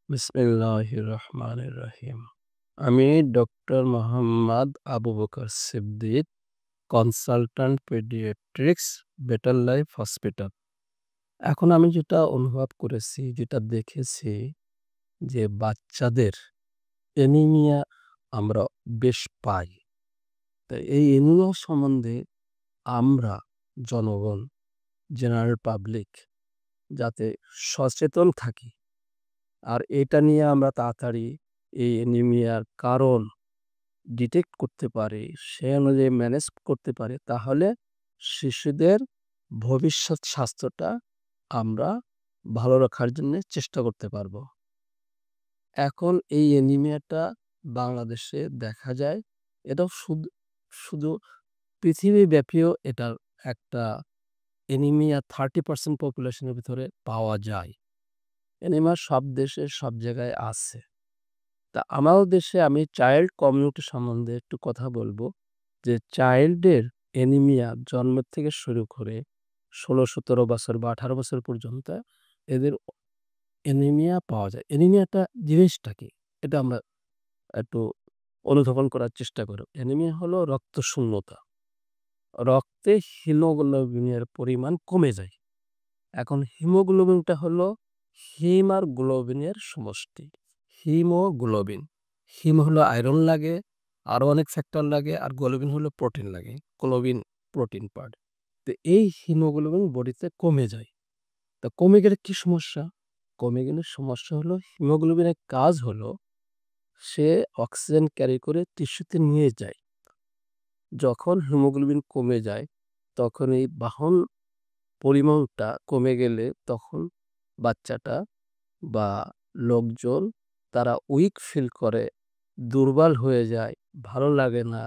বিসমিল্লাহির রহমানির রহিম। আমি doctor Mohammad Abu Bakar Siddique, consultant paediatrics, Better Life Hospital. এখন আমি যেটা অনুভব করেছি, যেটা দেখেছি যে বাচ্চাদের অ্যানিমিয়া আমরা বেশ পাই। তো এই অ্যানিমিয়া সম্বন্ধে আমরা জনগণ, জেনারেল পাবলিক যাতে সচেতন থাকি আর এটা নিয়ে আমরা তাড়াতাড়ি এই অ্যানিমিয়ার কারণ ডিটেক্ট করতে পারি, সে অনুযায়ী ম্যানেজ করতে পারি, তাহলে শিশুদের ভবিষ্যৎ স্বাস্থ্যটা আমরা ভালো রাখার জন্যে চেষ্টা করতে পারবো। এখন এই অ্যানিমিয়াটা বাংলাদেশে দেখা যায়। এটাও শুধু পৃথিবীব্যাপীও এটার একটা অ্যানিমিয়া 30% পপুলেশনের ভিতরে পাওয়া যায়। অ্যানিমিয়া সব দেশে সব জায়গায় আছে। তা আমাদের দেশে আমি চাইল্ড কমিউনিটি সম্বন্ধে একটু কথা বলব। যে চাইল্ডের অ্যানিমিয়া জন্মের থেকে শুরু করে ১৬-১৭ বছর বা ১৮ বছর পর্যন্ত এদের অ্যানিমিয়া পাওয়া যায়। অ্যানিমিয়াটা জিনিসটা কি? এটা আমরা একটু অনুধাবন করার চেষ্টা করব। অ্যানিমিয়া হলো রক্তশূন্যতা। রক্তে হিমোগ্লোবিনের পরিমাণ কমে যায়। এখন হিমোগ্লোবিনটা হলো হিম আর গ্লোবিনের সমষ্টি। হিমোগ্লোবিন। হিম হলো আয়রন লাগে, আরো অনেক ফ্যাক্টর লাগে, আর গ্লোবিন হলো প্রোটিন লাগে। Globin protein part. তো এই হিমোগ্লোবিন বডিতে কমে যায়। তা কমে গেলে কি সমস্যা? কমে গেলে সমস্যা হলো হিমোগ্লোবিনের কাজ হলো সে অক্সিজেন ক্যারি করে টিস্যুতে নিয়ে যায়। যখন হিমোগ্লোবিন কমে যায় তখন এই বাহন পরিমাণটা কমে গেলে তখন বাচ্চাটা বা লোকজন তারা উইক ফিল করে, দুর্বল হয়ে যায়, ভালো লাগে না,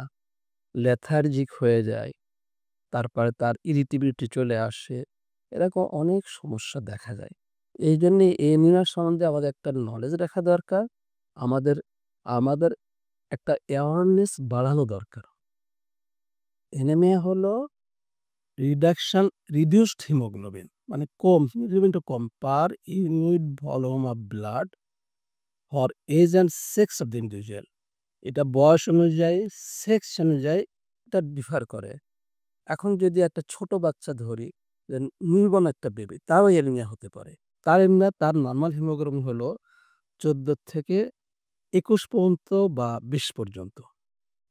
লেথার্জিক হয়ে যায়। তারপরে তার ইরিটেবিলিটি চলে আসে। এরকম অনেক সমস্যা দেখা যায়। এইজন্যে অ্যানিমিয়া সম্বন্ধে আমাদের একটা নলেজ রাখা দরকার। আমাদের আমাদের একটা অ্যাওয়ারনেস বাড়ানো দরকার। অ্যানিমিয়া হলো রিডিউসড হিমোগ্লোবিন, মানে কম, হিমোগ্লোবিনটা কম per unit volume of blood for age and sex of the individual. এটা বয়স অনুযায়ী, সেক্স অনুযায়ী এটা ডিফার করে। এখন যদি একটা ছোট বাচ্চা ধরি, যে নিউবর্ন একটা বেবি, তারও অ্যানিমিয়া হতে পারে। তার অ্যানিমিয়া, তার নরমাল হিমোগ্লোবিন হলো 14 থেকে 21 পর্যন্ত বা 20 পর্যন্ত।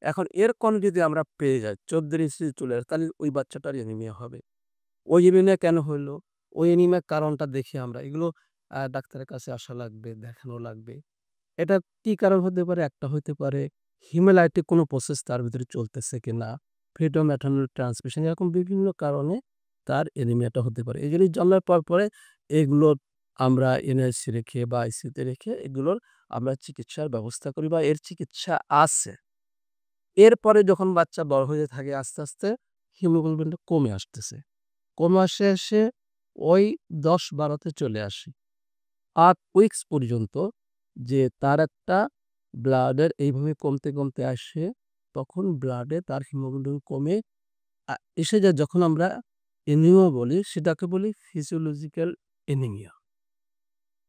এখন এর কম যদি আমরা পেয়ে যাই, 14 এর নিচে চলে আসে, তাহলে ওই বাচ্চাটার অ্যানিমিয়া হবে। ওই অ্যানিমিয়া কেন হইলো? ওই অ্যানিমিয়ার কারণটা দেখি আমরা। এগুলো ডাক্তারের কাছে আসা লাগবে, দেখানো লাগবে। এটা কি কারণ হতে পারে? একটা হইতে পারে হিমোলাইটিক কোনো প্রসেস তার ভিতরে চলতেছে কিনা, ফিটো ম্যাটার্নাল ট্রান্সমিশন, এরকম বিভিন্ন কারণে তার অ্যানিমিয়াটা হতে পারে। এগুলি জন্মের পরে এগুলো আমরা এনআইসি রেখে বা আইসিইউতে রেখে এগুলোর আমরা চিকিৎসার ব্যবস্থা করি বা এর চিকিৎসা আছে। এরপরে যখন বাচ্চা বড় হয়ে থাকে আস্তে হিমোগ্লোবিনটা কমে আসতেছে। কমে এসে ওই ১০-১২ তে চলে আসে। ৮ উইকস পর্যন্ত যে তার একটা ব্লাডের এইভাবে কমতে আসে, তখন ব্লাডে তার হিমোগ্লোবিন কমে এসে যায়, যখন আমরা অ্যানিমিয়া বলি, সেটাকে বলি physiological anaemia.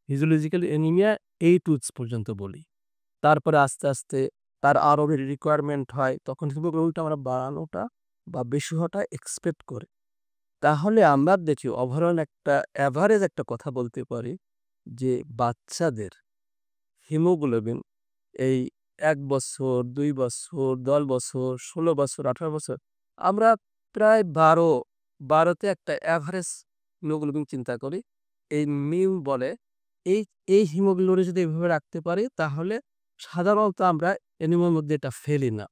Physiological anaemia 8 weeks পর্যন্ত বলি। তারপরে আস্তে তার আরো রিকোয়ারমেন্ট হয়, তখন হিমোগ্লোবিনটা আমরা বাড়ানোটা বা বেশি হওয়াটা এক্সপেক্ট করি। তাহলে আমরা দেখি ওভারঅল একটা এভারেজ একটা কথা বলতে পারি যে বাচ্চাদের হিমোগ্লোবিন এই ১ বছর, ২ বছর, ১০ বছর, ১৬ বছর, ১৮ বছর, আমরা প্রায় ১২ তে একটা এভারেজ হিমোগ্লোবিন চিন্তা করি। এই মিউ বলে। এই এই হিমোগ্লোবিন যদি এভাবে রাখতে পারি, তাহলে সাধারণত আমরা অ্যানিমিয়ার মধ্যে এটা ফেলি না।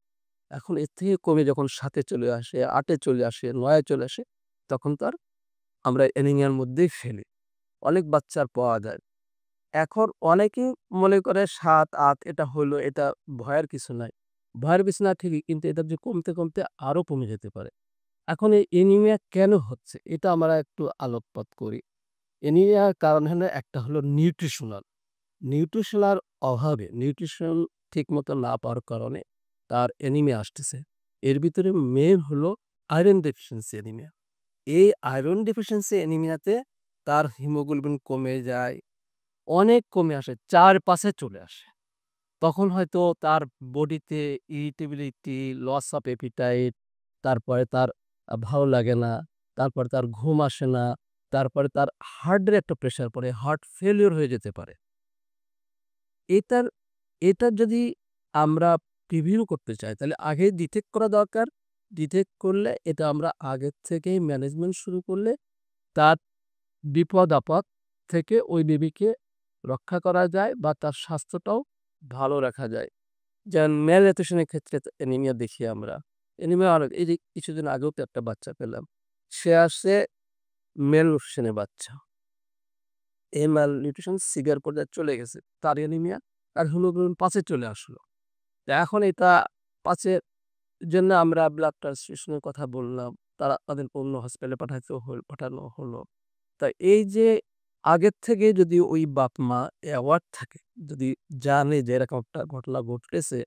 এখন এর থেকে কমে যখন ৭ এ চলে আসে, ৮ এ চলে আসে, ৯ এ চলে আসে, তখন তো আর আমরা অ্যানিমিয়ার মধ্যেই ফেলি। অনেক বাচ্চার পাওয়া যায়। এখন অনেকেই মনে করে ৭, ৮ এটা হইলো, এটা ভয়ের কিছু নাই। ভয়ের কিছু না ঠিকই, কিন্তু এটা যে কমতে আরো কমে যেতে পারে। এখন এই অ্যানিমিয়া কেন হচ্ছে? এটা আমরা একটু আলোকপাত করি। অ্যানিমিয়ার কারণ হলো, একটা হলো নিউট্রিশনাল। নিউট্রিশনাল অভাবে, নিউট্রিশন ঠিকমতো না পাওয়ার কারণে তার অ্যানিমিয়া আসতেছে। এর ভিতরে মেইন হলো আয়রন ডেফিসিয়েন্সি অ্যানিমিয়া। এই আয়রন ডেফিসিয়েন্সি অ্যানিমিয়াতে তার হিমোগ্লোবিন কমে যায়, অনেক কমে আসে, ৪-৫ এ চলে আসে। তখন হয়তো তার বডিতে ইরিটেবিলিটি, লস অফ অ্যাপিটাইট, তারপরে তার ভালো লাগে না, তারপরে তার ঘুম আসে না, তারপরে তার হার্টের একটা প্রেশার পড়ে, হার্ট ফেইলিউর হয়ে যেতে পারে। এটার এটার যদি আমরা প্রিভিউ করতে চাই তাহলে আগেই ডিটেক্ট করা দরকার। ডিটেক্ট করলে এটা আমরা আগের থেকেই ম্যানেজমেন্ট শুরু করলে তার বিপদ-আপদ থেকে ওই বেবিকে রক্ষা করা যায় বা তার স্বাস্থ্যটাও ভালো রাখা যায়। যেমন ম্যালনিউট্রিশন এর ক্ষেত্রে অ্যানিমিয়া দেখি আমরা। অ্যানিমিয়া আর এই যে কিছুদিন আগেও তো একটা বাচ্চা পেলাম। সে আসছে ম্যালনিউট্রিশন এর বাচ্চা। এই ম্যালনিউট্রিশন সিভিয়ার পর্যায়ে চলে গেছে। তার অ্যানিমিয়া আর হিমোগ্লোবিন ৫ এ চলে আসলো। তো এখন এটা ৫ এর জন্য আমরা ব্লাড ট্রান্সফিউশন এর কথা বললাম। তাদেরকে অন্য হসপিটালে পাঠানো হলো। তা এই যে আগের থেকে যদি ওই বাপ-মা অ্যাওয়ার্ড থাকে, যদি জানে যে এরকম একটা ঘটনা ঘটতেছে,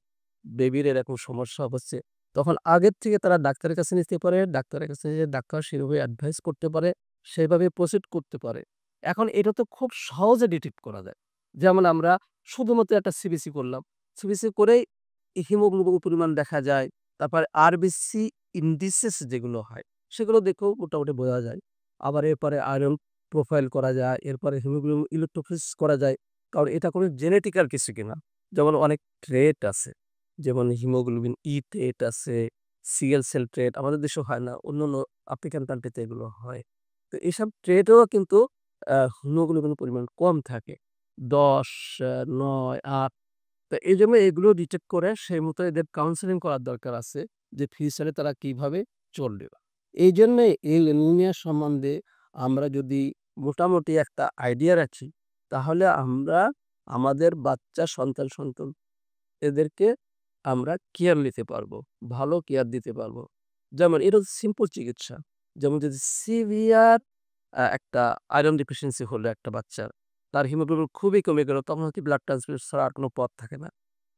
বেবির এরকম সমস্যা হচ্ছে, তখন আগের থেকে তারা ডাক্তারের কাছে নিতে পারে। ডাক্তারের কাছে যেয়ে ডাক্তার সেভাবে অ্যাডভাইস করতে পারে, সেভাবে প্রসিড করতে পারে। এখন এটা তো খুব সহজে ডিটেক্ট করা যায়। যেমন আমরা শুধুমাত্র একটা সিবিসি করলাম। সিবিসি করেই হিমোগ্লোবিন পরিমাণ দেখা যায়। তারপরে আরবিসি ইন্ডিসেস যেগুলো হয়, সেগুলো দেখেও মোটামুটি বোঝা যায়। আবার এরপরে আয়রন প্রোফাইল করা যায়, এরপরে হিমোগ্লোবিন ইলেক্ট্রোফোরেসিস করা যায়। কারণ এটা কোনো জেনেটিক্যাল কিছু কিনা। যেমন অনেক ট্রেট আছে। যেমন হিমোগ্লোবিন ই ট্রেট আছে, সিএল সেল ট্রেট আমাদের দেশেও হয় না। অন্যান্য আফ্রিকান কান্ট্রিতে এগুলো হয়। তো এসব ট্রেটেও কিন্তু হিমোগ্লোবিনের পরিমাণ কম থাকে। ১০, ৯, ৮ তো এইজন্য এগুলো ডিটেক্ট করে সেই মতো এদের কাউন্সেলিং করার দরকার আছে যে ফিউচারে তারা কিভাবে চলবে। এইজন্যে এই অ্যানিমিয়া সম্বন্ধে আমরা যদি মোটামুটি একটা আইডিয়া রাখি, তাহলে আমরা আমাদের বাচ্চা সন্তান এদেরকে আমরা কেয়ার নিতে পারবো। ভালো কেয়ার দিতে পারবো। যেমন এটা সিম্পল চিকিৎসা। যেমন যদি সিভিয়ার একটা আয়রন ডেফিসিয়েন্সি হলো একটা বাচ্চার, তার হিমোগ্লোবিন খুবই কমে গেল, তখন হচ্ছে ব্লাড ট্রান্সফিউশন ছাড়া আর কোনো পথ থাকে না।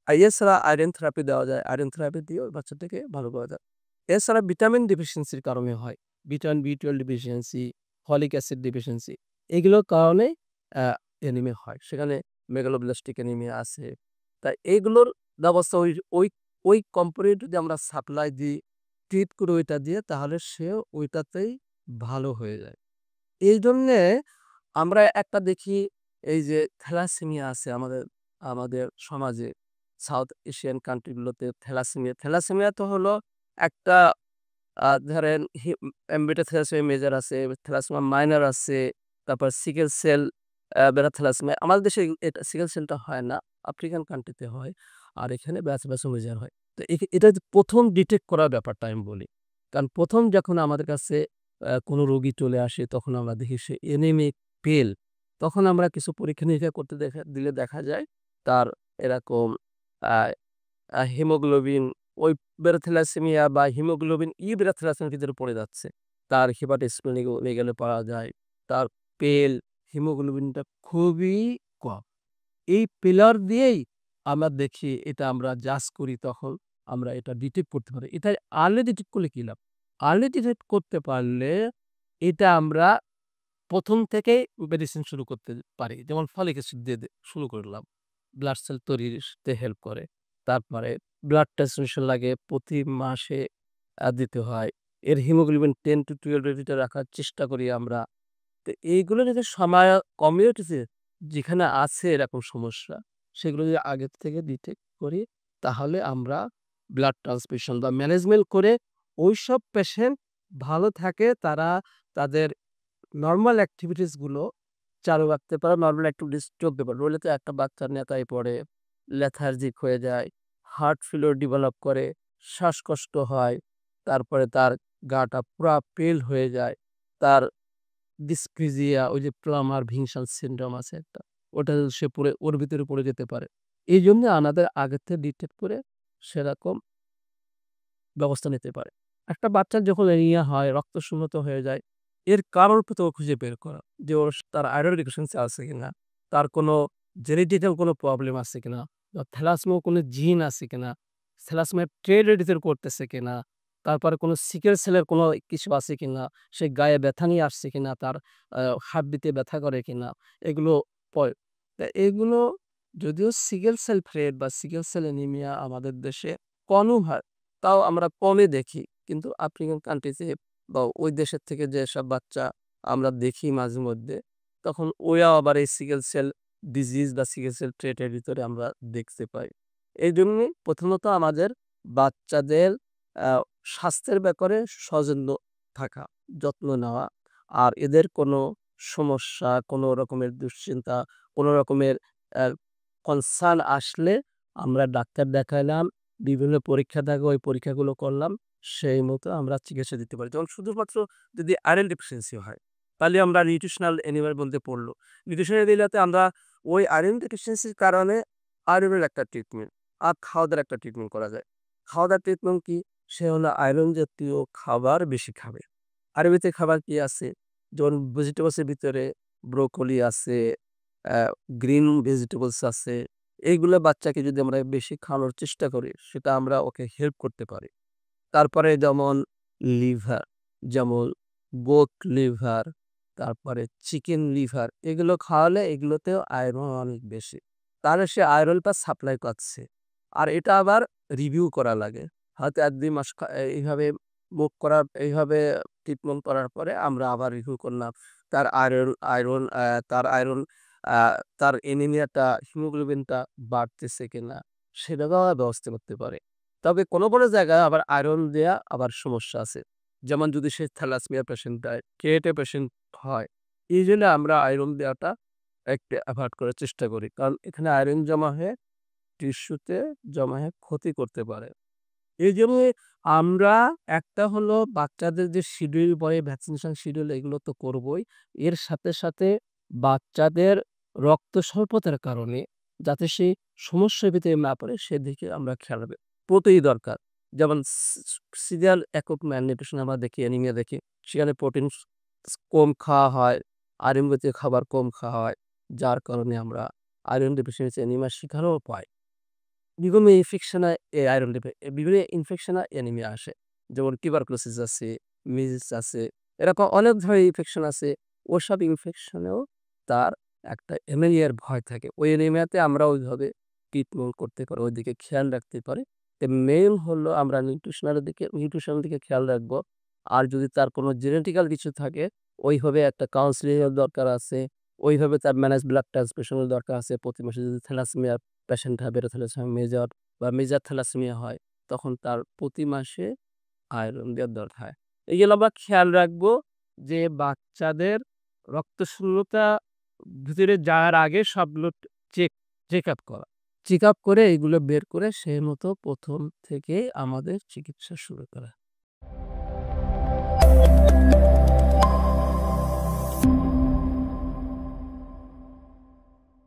এছাড়া আয়রন থেরাপি দেওয়া যায়। আয়রন থেরাপি দিয়েও বাচ্চাটাকে ভালো করা যায়। এছাড়া ভিটামিন ডেফিসিয়েন্সির কারণে হয়। Vitamin B12 deficiency, folic acid deficiency এগুলোর কারণে অ্যা অ্যানিমিয়া হয়। সেখানে মেগালোব্লাস্টিক অ্যানিমিয়া আছে। তাই এইগুলোর ব্যবস্থা ওই কম্পোনেন্ট যদি আমরা সাপ্লাই দিই, ট্রিট করি ওইটা দিয়ে তাহলে সে ওইটাতেই ভালো হয়ে যায়। এইজন্যে আমরা একটা দেখি এই যে থ্যালাসেমিয়া আছে আমাদের সমাজে। সাউথ এশিয়ান কান্ট্রি গুলোতে থ্যালাসেমিয়া তো হলো একটা ধরেন বেটা থ্যালাসেমিয়া মেজর আছে, থ্যালাসেমিয়া মাইনর আছে, তারপর সিকেল সেল বেটা থ্যালাসেমিয়া। আমাদের দেশে এটা সিকেল সেলটা হয় না। আফ্রিকান কান্ট্রিতে হয়। আর এখানে ব্যাচো মেজর হয়। তো এটা যে ১ম ডিটেক্ট করার ব্যাপারটা আমি বলি। কারণ ১ম যখন আমাদের কাছে কোনো রোগী চলে আসে তখন আমরা দেখি সে অ্যানিমিক, পেল। তখন আমরা কিছু পরীক্ষা-নিরীক্ষা করতে দিলে দেখা যায় তার এরকম আ আ হিমোগ্লোবিন ওই বেটা থ্যালাসেমিয়া বা হিমোগ্লোবিন বেটা থ্যালাসেমিয়ার ভিতরে পড়ে যাচ্ছে। তার হেপাটাইটিস গেলে পাওয়া যায়। তার পেল, হিমোগ্লোবিনটা খুবই কম। এই পিলার দিয়েই আমরা দেখি এটা আমরা জাজ করি তখন আমরা এটা ডিটেক্ট করতে পারি। এটা আর্লি ডিটেক্ট করলে কি লাভ? আর্লি ডিটেক্ট করতে পারলে এটা আমরা ১ম থেকেই মেডিসিন শুরু করতে পারি। যেমন ফলিক অ্যাসিড দিয়ে শুরু করলাম। ব্লাড সেল তৈরিতে হেল্প করে। তারপরে ব্লাড ট্রান্সফিউশন লাগে প্রতি মাসে দিতে হয়। এর হিমোগ্লোবিন 10 to 12 এর ভিতরে রাখার চেষ্টা করি আমরা। তো এইগুলো যদি কমিউনিটিতে যেখানে আছে এরকম সমস্যা, সেগুলো যদি আগের থেকে ডিটেক্ট করি, তাহলে আমরা ব্লাড ট্রান্সফিউশন বা ম্যানেজমেন্ট করে ওইসব পেশেন্ট ভালো থাকে। তারা তাদের নরমাল এক্টিভিটিস গুলো চালু রাখতে পারে, নরমাল এক্টিভিটিস চলতে পারে। নইলে তো একটা বাচ্চা নেতায় পড়ে, লেথার্জিক হয়ে যায়, হার্ট ফেলিউর ডেভেলপ করে, শ্বাসকষ্ট হয়, তারপরে তার গাটা পুরা পেল হয়ে যায়। তার ডিসপ্লেজিয়া ওই যে প্লামার ভিনসান সিনড্রোম আছে একটা। ওটা সে পড়ে ওর ভিতরে পড়ে যেতে পারে। এইজন্য আমাদের আগের থেকে ডিটেক্ট করে সেরকম ব্যবস্থা নিতে পারে। একটা বাচ্চার যখন অ্যানিমিয়া হয়, রক্তশূন্যতা হয়ে যায়, এর কারণ প্রথমে খুঁজে বের করা। যে তার আয়রন ডেফিসিয়েন্সি আছে কিনা? তার কোনো জেনেটিক্যাল কোনো প্রবলেম আছে কিনা? বা থ্যালাসেমিয়া কোনো জিন আছে কিনা? থ্যালাসেমিয়া ট্রেট এডিটর করতেছে কিনা? তারপরে কোনো সিকেল সেলের কোনো কিছু আছে কিনা? সে গায়ে ব্যথা নিয়ে আসছে কিনা? তার হাড্ডিতে ব্যথা করে কিনা? এগুলো পয় তা এগুলো যদিও সিকেল সেল থ্রেট বা সিকেল সেল অ্যানিমিয়া আমাদের দেশে কমও হয়, তাও আমরা কমই দেখি। কিন্তু আফ্রিকান কান্ট্রিজে বা ওই দেশের থেকে যেসব বাচ্চা আমরা দেখি মাঝে মধ্যে, তখন ওরা আবার এই সিকেল সেল ডিজিজ বা সিকেল সেল ট্রেট এর ভিতরে আমরা দেখতে পাই। এইজন্যই প্রথমত আমাদের বাচ্চাদের আ স্বাস্থ্যের ব্যাপারে সচেতন থাকা, যত্ন নেওয়া। আর এদের কোনো সমস্যা, কোনো রকমের দুশ্চিন্তা, কোনো রকমের অ্যা কনসার্ন আসলে আমরা ডাক্তার দেখাইলাম, বিভিন্ন পরীক্ষা থাকে ওই পরীক্ষাগুলো করলাম। সেই মতো আমরা চিকিৎসা দিতে পারি। যেমন শুধুমাত্র যদি আয়রন ডেফিসিয়েন্সি হয়, তাহলে আমরা নিউট্রিশনাল অ্যানিমার মধ্যে পড়ল। নিউট্রিশনাল অ্যানিমিয়াতে আমরা ওই আয়রন ডেফিসিয়েন্সির কারণে আয়রনের একটা ট্রিটমেন্ট আর খাওয়া-দাওয়ার একটা ট্রিটমেন্ট করা যায়। খাওয়া-দাওয়ার ট্রিটমেন্ট কি? সে হলো আয়রন জাতীয় খাবার বেশি খাবে। আয়ুর্বেদিক খাবার কি আছে? যেমন ভেজিটেবলস এর ভিতরে ব্রোকলি আছে, অ্যা গ্রিন ভেজিটেবলস আছে। এইগুলা বাচ্চাকে যদি আমরা বেশি খাওয়ানোর চেষ্টা করি, সেটা আমরা ওকে হেল্প করতে পারি। তারপরে যেমন লিভার, যেমন গোট লিভার, তারপরে চিকেন লিভার এগুলো খাওয়ালে এগুলোতেও আয়রন অনেক বেশি। তাহলে সে আয়রনটা সাপ্লাই পাচ্ছে। আর এটা আবার রিভিউ করা লাগে। হয়তো ১-২ মাস এইভাবে এইভাবে ট্রিটমেন্ট করার পরে আমরা আবার রিভিউ করলাম। তার আয়রন আ তার অ্যানিমিয়াটা হিমোগ্লোবিনটা বাড়তেছে কিনা সেটারও ব্যবস্থা করতে পারে। তবে কোনো জায়গায় আবার আয়রন দেয়া আবার সমস্যা আছে। যেমন যদি সে থ্যালাসেমিয়া পেশেন্ট হয়, কেটে পেশেন্ট হয়, এইজন্য আমরা আয়রন দেওয়াটা একটু এভয়েড করার চেষ্টা করি। কারণ এখানে আয়রন জমা হয়ে টিস্যুতে জমা হয়ে ক্ষতি করতে পারে। এইজন্য আমরা একটা হলো বাচ্চাদের যে শিডিউল বলে ভ্যাকসিনেশন শিডিউল এগুলো তো করবই। এর সাথে বাচ্চাদের রক্ত স্বল্পতার কারণে যাতে সে সমস্যার ভিতরে না পড়ে সেদিকে আমরা খেয়াল রাখব। প্রোটিন দরকার। যেমন সিরিয়াল একক ম্যালনিউট্রিশন আমরা দেখি, অ্যানিমিয়া দেখি। সেখানে প্রোটিন কম খাওয়া হয়, আয়রন জাতীয় খাবার কম খাওয়া হয়। যার কারণে আমরা আয়রন ডেফিসিয়েন্সি অ্যানিমিয়ার শিকারও পাই। বিভিন্ন ইনফেকশনে বিভিন্ন ইনফেকশনে অ্যানিমিয়া আসে। যেমন টিউবারকুলোসিস আছে, মিজলস আছে। এরকম অনেক ধরনের ইনফেকশন আছে। ওসব ইনফেকশনেও তার একটা অ্যানিমিয়ার ভয় থাকে। ওই অ্যানিমিয়াতে আমরা ওইভাবে ট্রিটমেন্ট করতে পারি, ওইদিকে খেয়াল রাখতে পারি। মেইন হলো আমরা নিউট্রিশনের দিকে খেয়াল রাখবো। আর যদি তার কোনো জেনেটিক্যাল কিছু থাকে, ওইভাবে একটা কাউন্সেলিং এর দরকার আছে। ওইভাবে তার ব্লাড ট্রান্সফিউশন এর দরকার আছে। প্রতি মাসে যদি থ্যালাসেমিয়া পেশেন্ট হয়, বেটা থ্যালাসেমিয়া বা মেজর থ্যালাসেমিয়া হয়, তখন তার প্রতি মাসে আয়রন দেওয়ার দরকার হয়। এগুলো আমরা খেয়াল রাখবো যে বাচ্চাদের রক্তশূন্যতা ভিতরে যাওয়ার আগে সবগুলো চেকআপ করা। চেকআপ করে এগুলো বের করে সেই মতো ১ম থেকেই আমাদের চিকিৎসা শুরু করা।